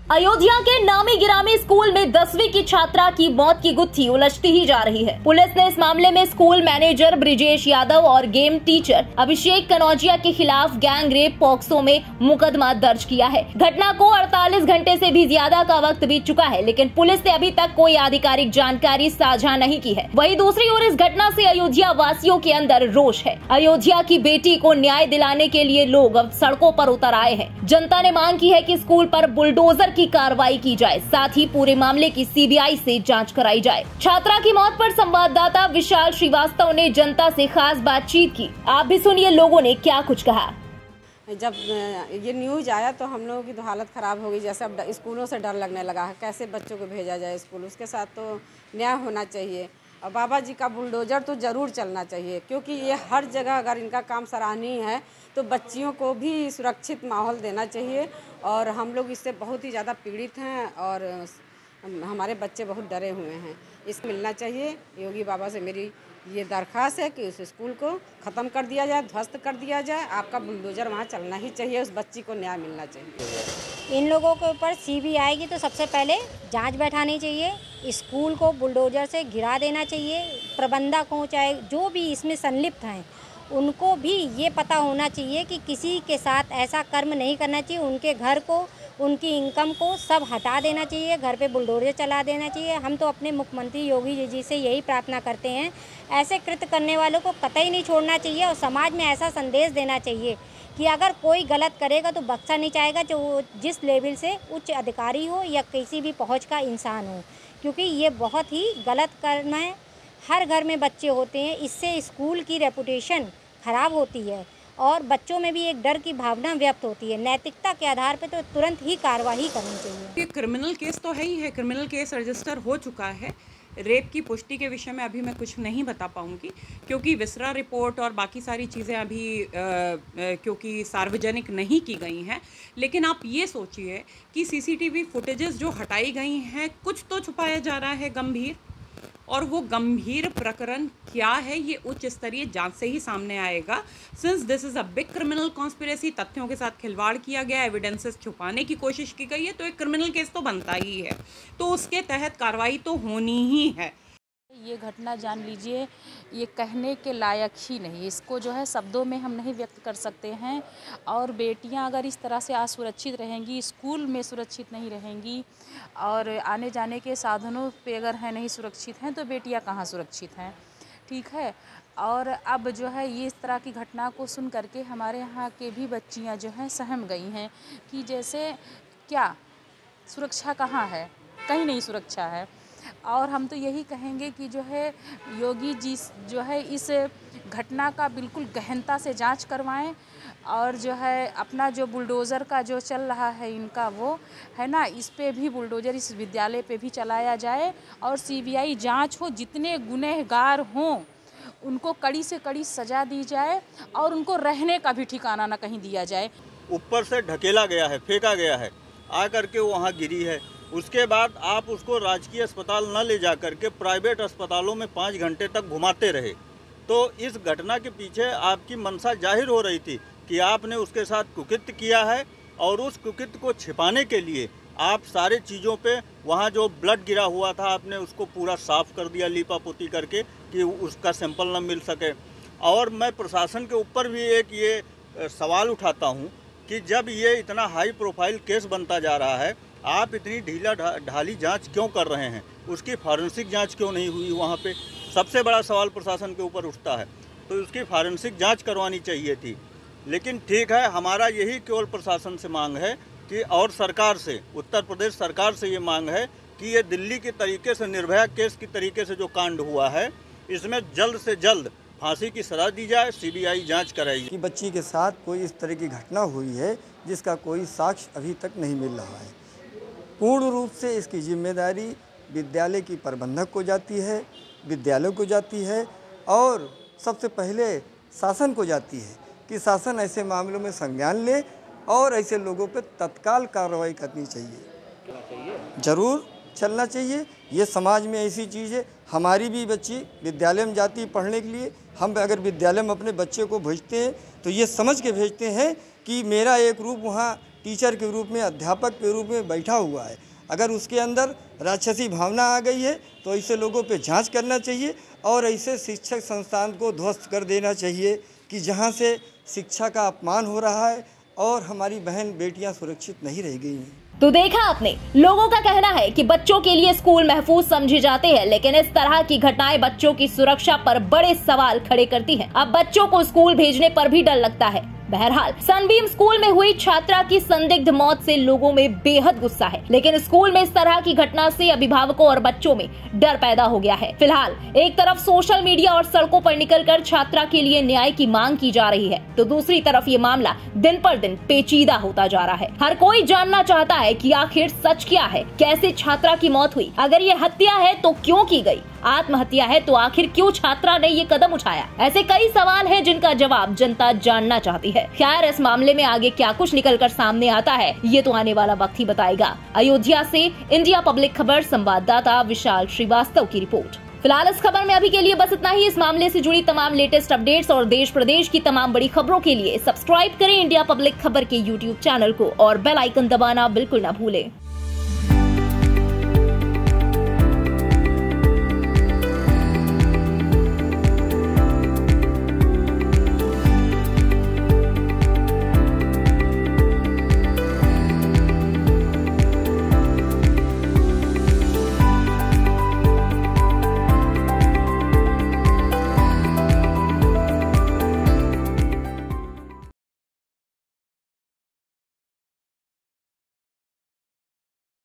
अयोध्या के नामी गिरामी स्कूल में 10वीं की छात्रा की मौत की गुत्थी उलझती ही जा रही है। पुलिस ने इस मामले में स्कूल मैनेजर ब्रिजेश यादव और गेम टीचर अभिषेक कनौजिया के खिलाफ गैंग रेप पॉक्सो में मुकदमा दर्ज किया है। घटना को 48 घंटे से भी ज्यादा का वक्त बीत चुका है, लेकिन पुलिस ने अभी तक कोई आधिकारिक जानकारी साझा नहीं की है। वहीं दूसरी ओर इस घटना से अयोध्या वासियों के अंदर रोष है। अयोध्या की बेटी को न्याय दिलाने के लिए लोग अब सड़कों पर उतर आए हैं। जनता ने मांग की है कि स्कूल पर बुलडोजर की कार्रवाई की जाए, साथ ही पूरे मामले की सीबीआई से जांच कराई जाए। छात्रा की मौत पर संवाददाता विशाल श्रीवास्तव ने जनता से खास बातचीत की। आप भी सुनिए लोगों ने क्या कुछ कहा। जब ये न्यूज़ आया तो हम लोगों की तो हालत ख़राब हो गई। जैसे अब स्कूलों से डर लगने लगा है, कैसे बच्चों को भेजा जाए स्कूल। उसके साथ तो न्याय होना चाहिए और बाबा जी का बुलडोजर तो ज़रूर चलना चाहिए, क्योंकि ये हर जगह अगर इनका काम सराहनीय है तो बच्चियों को भी सुरक्षित माहौल देना चाहिए। और हम लोग इससे बहुत ही ज़्यादा पीड़ित हैं और हमारे बच्चे बहुत डरे हुए हैं। इसको मिलना चाहिए। योगी बाबा से मेरी ये दरख्वास्त है कि उस स्कूल को ख़त्म कर दिया जाए, ध्वस्त कर दिया जाए। आपका बुलडोजर वहाँ चलना ही चाहिए, उस बच्ची को न्याय मिलना चाहिए। इन लोगों के ऊपर सीबीआई की तो सबसे पहले जांच बैठानी चाहिए। स्कूल को बुलडोजर से गिरा देना चाहिए। प्रबंधक हों चाहे जो भी इसमें संलिप्त हैं, उनको भी ये पता होना चाहिए कि किसी के साथ ऐसा कर्म नहीं करना चाहिए। उनके घर को, उनकी इनकम को सब हटा देना चाहिए, घर पे बुलडोजर चला देना चाहिए। हम तो अपने मुख्यमंत्री योगी जी से यही प्रार्थना करते हैं, ऐसे कृत्य करने वालों को कतई नहीं छोड़ना चाहिए और समाज में ऐसा संदेश देना चाहिए कि अगर कोई गलत करेगा तो बख्शा नहीं जाएगा, जो वो जिस लेवल से उच्च अधिकारी हो या किसी भी पहुँच का इंसान हो, क्योंकि ये बहुत ही गलत कर्म है। हर घर में बच्चे होते हैं, इससे स्कूल की रेपुटेशन खराब होती है और बच्चों में भी एक डर की भावना व्यक्त होती है। नैतिकता के आधार पर तो तुरंत ही कार्रवाई करनी चाहिए। ये क्रिमिनल केस तो है ही है, क्रिमिनल केस रजिस्टर हो चुका है। रेप की पुष्टि के विषय में अभी मैं कुछ नहीं बता पाऊंगी, क्योंकि विसरा रिपोर्ट और बाकी सारी चीज़ें अभी क्योंकि सार्वजनिक नहीं की गई हैं। लेकिन आप ये सोचिए कि सीसीटीवी फुटेजेस जो हटाई गई हैं, कुछ तो छुपाया जा रहा है गंभीर, और वो गंभीर प्रकरण क्या है ये उच्च स्तरीय जांच से ही सामने आएगा। Since this is a big criminal conspiracy, तथ्यों के साथ खिलवाड़ किया गया, एविडेंसेस छुपाने की कोशिश की गई है, तो एक क्रिमिनल केस तो बनता ही है, तो उसके तहत कार्रवाई तो होनी ही है। ये घटना जान लीजिए, ये कहने के लायक ही नहीं, इसको जो है शब्दों में हम नहीं व्यक्त कर सकते हैं। और बेटियां अगर इस तरह से असुरक्षित रहेंगी, स्कूल में सुरक्षित नहीं रहेंगी और आने जाने के साधनों पे अगर है नहीं सुरक्षित हैं, तो बेटियां कहाँ सुरक्षित हैं। ठीक है। और अब जो है ये इस तरह की घटना को सुन करके हमारे यहाँ के भी बच्चियाँ जो हैं सहम गई हैं कि जैसे क्या सुरक्षा कहाँ है, कहीं नहीं सुरक्षा है। और हम तो यही कहेंगे कि जो है योगी जी जो है इस घटना का बिल्कुल गहनता से जांच करवाएं और जो है अपना जो बुलडोज़र का जो चल रहा है इनका वो है ना, इस पे भी बुलडोज़र इस विद्यालय पे भी चलाया जाए और सीबीआई जांच हो। जितने गुनहगार हों उनको कड़ी से कड़ी सज़ा दी जाए और उनको रहने का भी ठिकाना ना कहीं दिया जाए। ऊपर से ढकेला गया है, फेंका गया है, आ करके वहाँ गिरी है। उसके बाद आप उसको राजकीय अस्पताल न ले जा करके प्राइवेट अस्पतालों में 5 घंटे तक घुमाते रहे। तो इस घटना के पीछे आपकी मंशा जाहिर हो रही थी कि आपने उसके साथ कुकृत्य किया है और उस कुकृत्य को छिपाने के लिए आप सारे चीज़ों पे, वहाँ जो ब्लड गिरा हुआ था आपने उसको पूरा साफ़ कर दिया लीपा पोती करके कि उसका सैंपल न मिल सके। और मैं प्रशासन के ऊपर भी एक ये सवाल उठाता हूँ कि जब ये इतना हाई प्रोफाइल केस बनता जा रहा है, आप इतनी ढीला ढाली जांच क्यों कर रहे हैं? उसकी फॉरेंसिक जांच क्यों नहीं हुई? वहाँ पे सबसे बड़ा सवाल प्रशासन के ऊपर उठता है, तो उसकी फॉरेंसिक जांच करवानी चाहिए थी। लेकिन ठीक है, हमारा यही केवल प्रशासन से मांग है कि, और सरकार से, उत्तर प्रदेश सरकार से ये मांग है कि ये दिल्ली के तरीके से, निर्भया केस की तरीके से जो कांड हुआ है, इसमें जल्द से जल्द फांसी की सजा दी जाए, सीबीआई जांच कराई। कि बच्ची के साथ कोई इस तरह की घटना हुई है जिसका कोई साक्ष्य अभी तक नहीं मिल रहा है। पूर्ण रूप से इसकी जिम्मेदारी विद्यालय की प्रबंधक को जाती है, विद्यालय को जाती है और सबसे पहले शासन को जाती है कि शासन ऐसे मामलों में संज्ञान ले और ऐसे लोगों पर तत्काल कार्रवाई करनी चाहिए। जरूर चलना चाहिए। ये समाज में ऐसी चीज़ है, हमारी भी बच्ची विद्यालय में जाती है पढ़ने के लिए। हम अगर विद्यालय में अपने बच्चे को भेजते हैं तो ये समझ के भेजते हैं कि मेरा एक रूप वहाँ टीचर के रूप में, अध्यापक के रूप में बैठा हुआ है, अगर उसके अंदर राक्षसी भावना आ गई है तो ऐसे लोगों पे जांच करना चाहिए और ऐसे शिक्षक संस्थान को ध्वस्त कर देना चाहिए कि जहां से शिक्षा का अपमान हो रहा है और हमारी बहन बेटियां सुरक्षित नहीं रह गई हैं। तो देखा आपने, लोगों का कहना है कि बच्चों के लिए स्कूल महफूज समझे जाते हैं, लेकिन इस तरह की घटनाएं बच्चों की सुरक्षा पर बड़े सवाल खड़े करती हैं। अब बच्चों को स्कूल भेजने पर भी डर लगता है। बहरहाल सनबीम स्कूल में हुई छात्रा की संदिग्ध मौत से लोगों में बेहद गुस्सा है, लेकिन स्कूल में इस तरह की घटना से अभिभावकों और बच्चों में डर पैदा हो गया है। फिलहाल एक तरफ सोशल मीडिया और सड़कों पर निकलकर छात्रा के लिए न्याय की मांग की जा रही है, तो दूसरी तरफ ये मामला दिन पर दिन पेचीदा होता जा रहा है। हर कोई जानना चाहता है कि आखिर सच क्या है, कैसे छात्रा की मौत हुई, अगर ये हत्या है तो क्यों की गई, आत्महत्या है तो आखिर क्यों छात्रा ने ये कदम उठाया। ऐसे कई सवाल हैं जिनका जवाब जनता जानना चाहती है। खैर, इस मामले में आगे क्या कुछ निकलकर सामने आता है ये तो आने वाला वक्त ही बताएगा। अयोध्या से इंडिया पब्लिक खबर संवाददाता विशाल श्रीवास्तव की रिपोर्ट। फिलहाल इस खबर में अभी के लिए बस इतना ही। इस मामले से जुड़ी तमाम लेटेस्ट अपडेट्स और देश प्रदेश की तमाम बड़ी खबरों के लिए सब्सक्राइब करें इंडिया पब्लिक खबर के YouTube चैनल को और बेल आइकन दबाना बिल्कुल न भूलें।